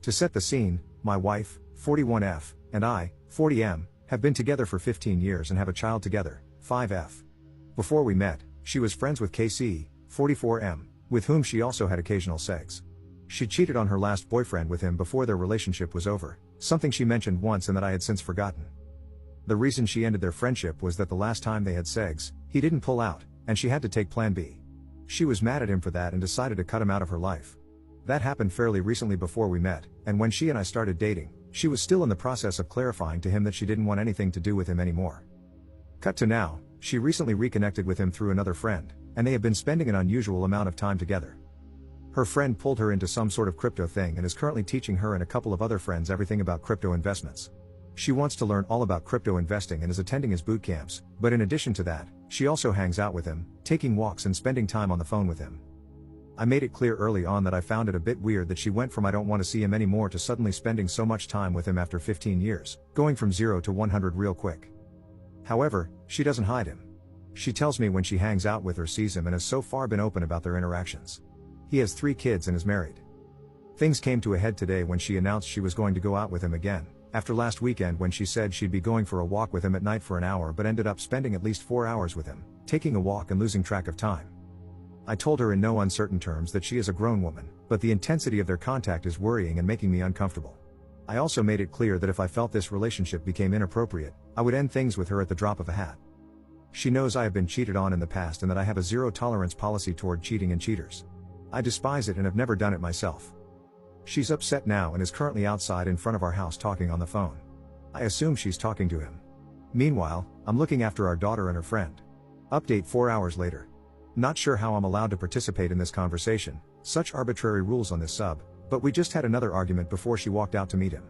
To set the scene, my wife, 41F, and I, 40M, have been together for 15 years and have a child together, 5F. Before we met, she was friends with KC, 44M, with whom she also had occasional sex. She cheated on her last boyfriend with him before their relationship was over, something she mentioned once and that I had since forgotten. The reason she ended their friendship was that the last time they had sex, he didn't pull out, and she had to take plan B. She was mad at him for that and decided to cut him out of her life. That happened fairly recently before we met, and when she and I started dating, she was still in the process of clarifying to him that she didn't want anything to do with him anymore. Cut to now, she recently reconnected with him through another friend, and they have been spending an unusual amount of time together. Her friend pulled her into some sort of crypto thing and is currently teaching her and a couple of other friends everything about crypto investments. She wants to learn all about crypto investing and is attending his boot camps, but in addition to that, she also hangs out with him, taking walks and spending time on the phone with him. I made it clear early on that I found it a bit weird that she went from I don't want to see him anymore to suddenly spending so much time with him after 15 years, going from 0 to 100 real quick. However, she doesn't hide him. She tells me when she hangs out with or sees him and has so far been open about their interactions. He has 3 kids and is married. Things came to a head today when she announced she was going to go out with him again, after last weekend when she said she'd be going for a walk with him at night for an hour but ended up spending at least 4 hours with him, taking a walk and losing track of time. I told her in no uncertain terms that she is a grown woman, but the intensity of their contact is worrying and making me uncomfortable. I also made it clear that if I felt this relationship became inappropriate, I would end things with her at the drop of a hat. She knows I have been cheated on in the past and that I have a zero-tolerance policy toward cheating and cheaters. I despise it and have never done it myself. She's upset now and is currently outside in front of our house talking on the phone. I assume she's talking to him. Meanwhile, I'm looking after our daughter and her friend. Update 4 hours later. Not sure how I'm allowed to participate in this conversation, such arbitrary rules on this sub, but we just had another argument before she walked out to meet him.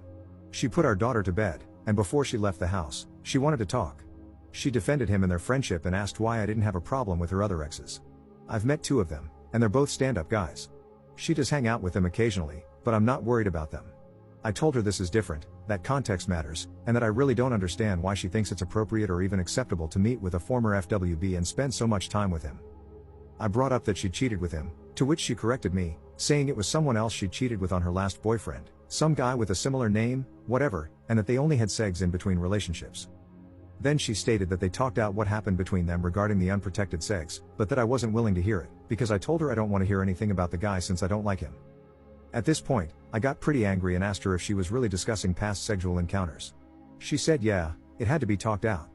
She put our daughter to bed, and before she left the house, she wanted to talk. She defended him and their friendship and asked why I didn't have a problem with her other exes. I've met 2 of them, and they're both stand-up guys. She does hang out with them occasionally, but I'm not worried about them. I told her this is different, that context matters, and that I really don't understand why she thinks it's appropriate or even acceptable to meet with a former FWB and spend so much time with him. I brought up that she cheated with him, to which she corrected me, saying it was someone else she cheated with on her last boyfriend, some guy with a similar name, whatever, and that they only had sex in between relationships. Then she stated that they talked out what happened between them regarding the unprotected sex, but that I wasn't willing to hear it, because I told her I don't want to hear anything about the guy since I don't like him. At this point, I got pretty angry and asked her if she was really discussing past sexual encounters. She said yeah, it had to be talked out.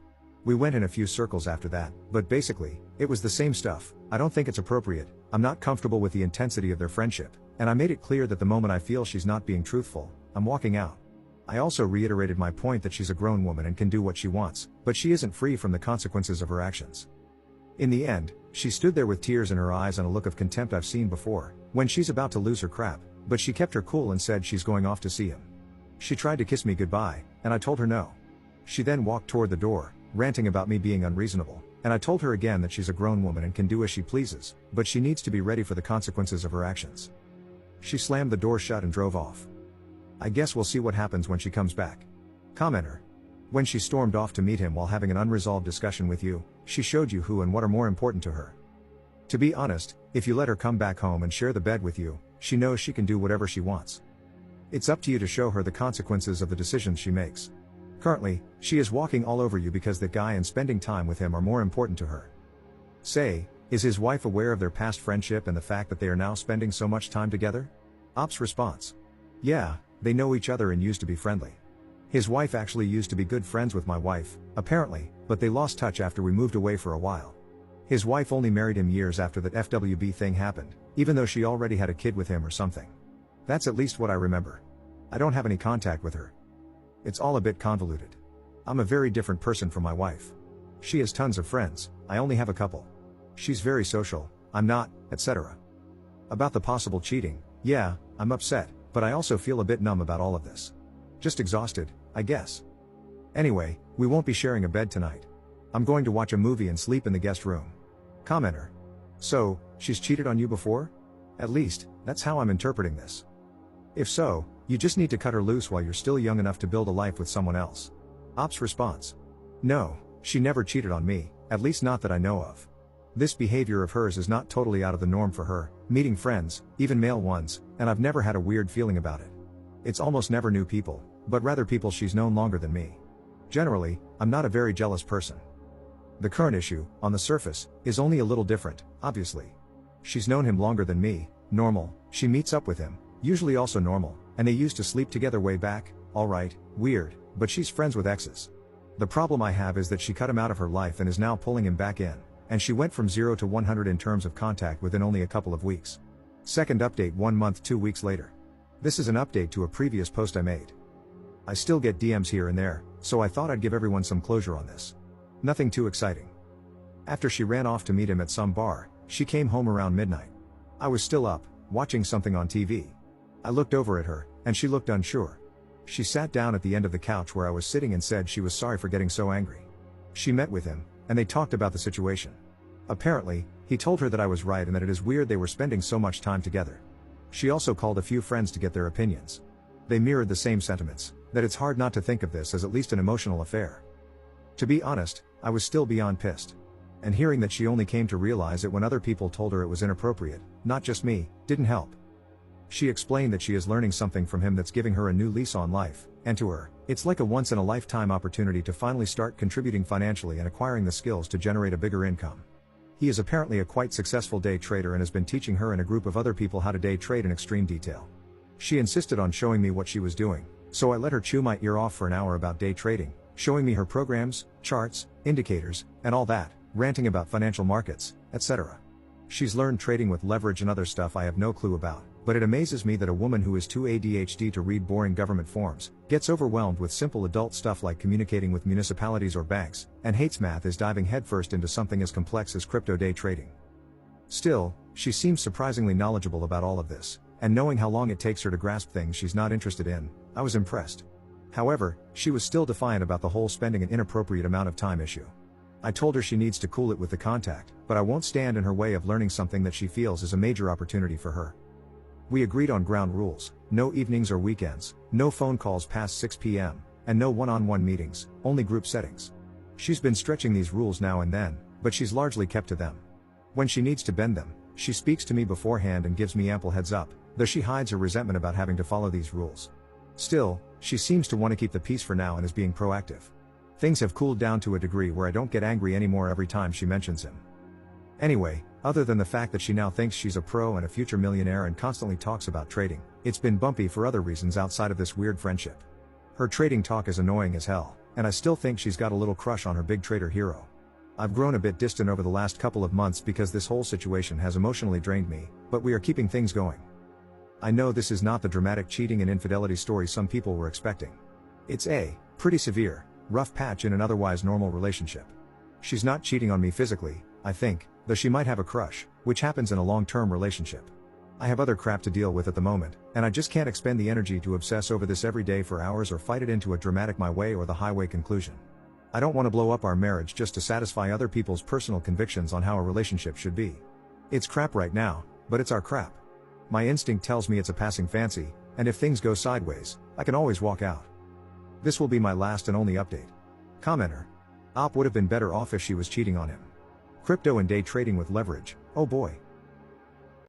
We went in a few circles after that, but basically, it was the same stuff. I don't think it's appropriate, I'm not comfortable with the intensity of their friendship, and I made it clear that the moment I feel she's not being truthful, I'm walking out. I also reiterated my point that she's a grown woman and can do what she wants, but she isn't free from the consequences of her actions. In the end, she stood there with tears in her eyes and a look of contempt I've seen before, when she's about to lose her crap, but she kept her cool and said she's going off to see him. She tried to kiss me goodbye, and I told her no. She then walked toward the door, ranting about me being unreasonable, and I told her again that she's a grown woman and can do as she pleases, but she needs to be ready for the consequences of her actions. She slammed the door shut and drove off. I guess we'll see what happens when she comes back. Commenter. When she stormed off to meet him while having an unresolved discussion with you, she showed you who and what are more important to her. To be honest, if you let her come back home and share the bed with you, she knows she can do whatever she wants. It's up to you to show her the consequences of the decisions she makes. Currently, she is walking all over you because that guy and spending time with him are more important to her. Say, is his wife aware of their past friendship and the fact that they are now spending so much time together? Op's response. Yeah, they know each other and used to be friendly. His wife actually used to be good friends with my wife, apparently, but they lost touch after we moved away for a while. His wife only married him years after that FWB thing happened, even though she already had a kid with him or something. That's at least what I remember. I don't have any contact with her. It's all a bit convoluted. I'm a very different person from my wife. She has tons of friends, I only have a couple. She's very social, I'm not, etc. About the possible cheating, yeah, I'm upset, but I also feel a bit numb about all of this. Just exhausted, I guess. Anyway, we won't be sharing a bed tonight. I'm going to watch a movie and sleep in the guest room. Commenter. So, she's cheated on you before? At least, that's how I'm interpreting this. If so, you just need to cut her loose while you're still young enough to build a life with someone else. Op's response. No, she never cheated on me, at least not that I know of. This behavior of hers is not totally out of the norm for her, meeting friends, even male ones, and I've never had a weird feeling about it. It's almost never new people, but rather people she's known longer than me. Generally, I'm not a very jealous person. The current issue, on the surface, is only a little different, obviously. She's known him longer than me, normal, she meets up with him, usually also normal, and they used to sleep together way back, alright, weird, but she's friends with exes. The problem I have is that she cut him out of her life and is now pulling him back in, and she went from 0 to 100 in terms of contact within only a couple of weeks. Second update 1 month 2 weeks later. This is an update to a previous post I made. I still get DMs here and there, so I thought I'd give everyone some closure on this. Nothing too exciting. After she ran off to meet him at some bar, she came home around midnight. I was still up, watching something on TV. I looked over at her, and she looked unsure. She sat down at the end of the couch where I was sitting and said she was sorry for getting so angry. She met with him, and they talked about the situation. Apparently, he told her that I was right and that it is weird they were spending so much time together. She also called a few friends to get their opinions. They mirrored the same sentiments, that it's hard not to think of this as at least an emotional affair. To be honest, I was still beyond pissed. And hearing that she only came to realize it when other people told her it was inappropriate, not just me, didn't help. She explained that she is learning something from him that's giving her a new lease on life, and to her, it's like a once-in-a-lifetime opportunity to finally start contributing financially and acquiring the skills to generate a bigger income. He is apparently a quite successful day trader and has been teaching her and a group of other people how to day trade in extreme detail. She insisted on showing me what she was doing, so I let her chew my ear off for an hour about day trading, showing me her programs, charts, indicators, and all that, ranting about financial markets, etc. She's learned trading with leverage and other stuff I have no clue about, but it amazes me that a woman who is too ADHD to read boring government forms, gets overwhelmed with simple adult stuff like communicating with municipalities or banks, and hates math is diving headfirst into something as complex as crypto day trading. Still, she seems surprisingly knowledgeable about all of this, and knowing how long it takes her to grasp things she's not interested in, I was impressed. However, she was still defiant about the whole spending an inappropriate amount of time issue. I told her she needs to cool it with the contact, but I won't stand in her way of learning something that she feels is a major opportunity for her. We agreed on ground rules: no evenings or weekends, no phone calls past 6 p.m., and no one-on-one meetings, only group settings. She's been stretching these rules now and then, but she's largely kept to them. When she needs to bend them, she speaks to me beforehand and gives me ample heads up, though she hides her resentment about having to follow these rules. Still, she seems to want to keep the peace for now and is being proactive. Things have cooled down to a degree where I don't get angry anymore every time she mentions him. Anyway, other than the fact that she now thinks she's a pro and a future millionaire and constantly talks about trading, it's been bumpy for other reasons outside of this weird friendship. Her trading talk is annoying as hell, and I still think she's got a little crush on her big trader hero. I've grown a bit distant over the last couple of months because this whole situation has emotionally drained me, but we are keeping things going. I know this is not the dramatic cheating and infidelity story some people were expecting. It's a pretty severe, rough patch in an otherwise normal relationship. She's not cheating on me physically, I think, though she might have a crush, which happens in a long-term relationship. I have other crap to deal with at the moment, and I just can't expend the energy to obsess over this every day for hours or fight it into a dramatic my way or the highway conclusion. I don't want to blow up our marriage just to satisfy other people's personal convictions on how a relationship should be. It's crap right now, but it's our crap. My instinct tells me it's a passing fancy, and if things go sideways, I can always walk out. This will be my last and only update. Commenter. Op would have been better off if she was cheating on him. Crypto and day trading with leverage, oh boy.